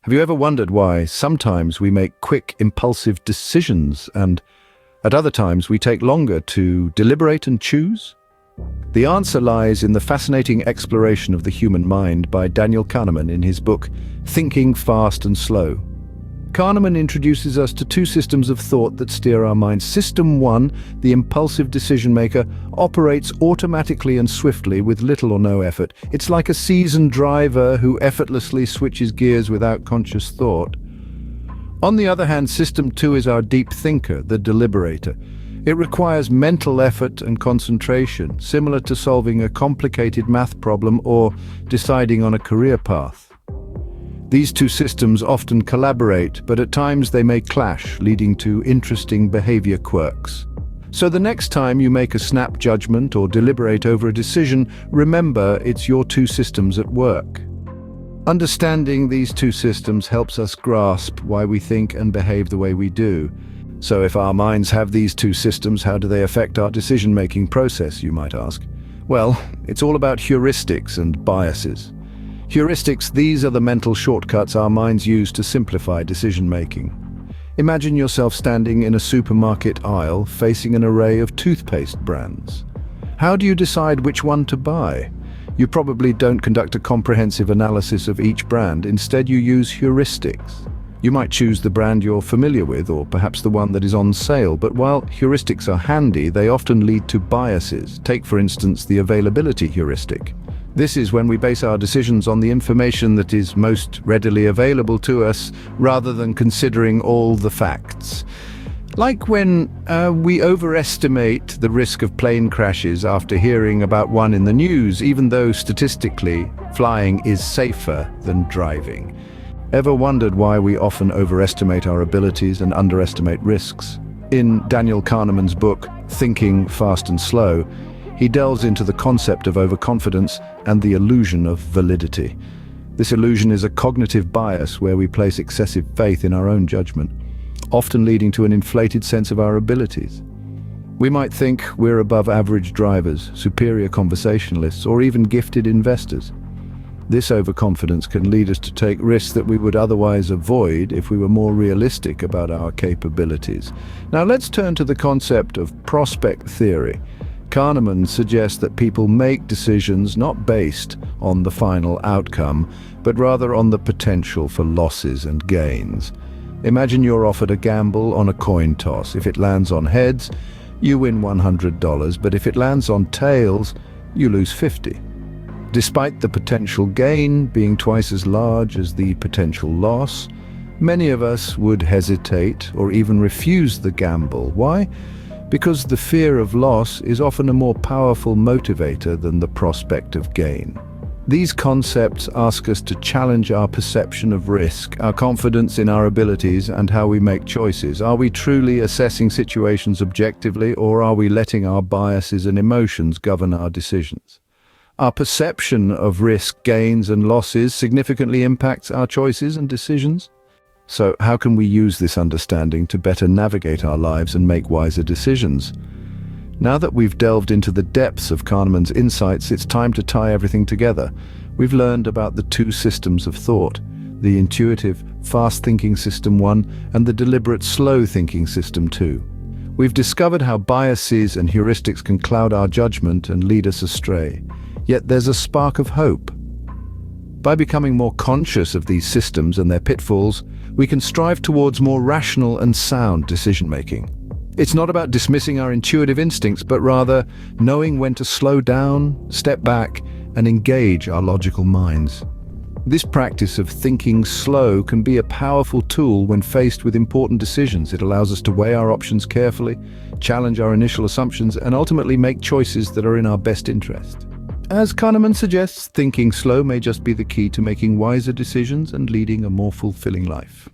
Have you ever wondered why sometimes we make quick, impulsive decisions and at other times we take longer to deliberate and choose? The answer lies in the fascinating exploration of the human mind by Daniel Kahneman in his book, Thinking Fast and Slow. Kahneman introduces us to two systems of thought that steer our minds. System 1, the impulsive decision-maker, operates automatically and swiftly with little or no effort. It's like a seasoned driver who effortlessly switches gears without conscious thought. On the other hand, System 2 is our deep thinker, the deliberator. It requires mental effort and concentration, similar to solving a complicated math problem or deciding on a career path. These two systems often collaborate, but at times they may clash, leading to interesting behavior quirks. So the next time you make a snap judgment or deliberate over a decision, remember it's your two systems at work. Understanding these two systems helps us grasp why we think and behave the way we do. So if our minds have these two systems, how do they affect our decision-making process, you might ask? Well, it's all about heuristics and biases. Heuristics, these are the mental shortcuts our minds use to simplify decision-making. Imagine yourself standing in a supermarket aisle facing an array of toothpaste brands. How do you decide which one to buy? You probably don't conduct a comprehensive analysis of each brand. Instead, you use heuristics. You might choose the brand you're familiar with, or perhaps the one that is on sale, but while heuristics are handy, they often lead to biases. Take, for instance, the availability heuristic. This is when we base our decisions on the information that is most readily available to us, rather than considering all the facts. Like when we overestimate the risk of plane crashes after hearing about one in the news, even though statistically, flying is safer than driving. Ever wondered why we often overestimate our abilities and underestimate risks? In Daniel Kahneman's book, Thinking Fast and Slow, he delves into the concept of overconfidence and the illusion of validity. This illusion is a cognitive bias where we place excessive faith in our own judgment, often leading to an inflated sense of our abilities. We might think we're above average drivers, superior conversationalists, or even gifted investors. This overconfidence can lead us to take risks that we would otherwise avoid if we were more realistic about our capabilities. Now let's turn to the concept of prospect theory. Kahneman suggests that people make decisions not based on the final outcome, but rather on the potential for losses and gains. Imagine you're offered a gamble on a coin toss. If it lands on heads, you win $100, but if it lands on tails, you lose $50. Despite the potential gain being twice as large as the potential loss, many of us would hesitate or even refuse the gamble. Why? Because the fear of loss is often a more powerful motivator than the prospect of gain. These concepts ask us to challenge our perception of risk, our confidence in our abilities, and how we make choices. Are we truly assessing situations objectively, or are we letting our biases and emotions govern our decisions? Our perception of risk, gains, and losses significantly impacts our choices and decisions. So how can we use this understanding to better navigate our lives and make wiser decisions? Now that we've delved into the depths of Kahneman's insights, it's time to tie everything together. We've learned about the two systems of thought, the intuitive, fast-thinking System 1 and the deliberate, slow-thinking System 2. We've discovered how biases and heuristics can cloud our judgment and lead us astray. Yet there's a spark of hope. By becoming more conscious of these systems and their pitfalls, we can strive towards more rational and sound decision-making. It's not about dismissing our intuitive instincts, but rather knowing when to slow down, step back, and engage our logical minds. This practice of thinking slow can be a powerful tool when faced with important decisions. It allows us to weigh our options carefully, challenge our initial assumptions, and ultimately make choices that are in our best interest. As Kahneman suggests, thinking slow may just be the key to making wiser decisions and leading a more fulfilling life.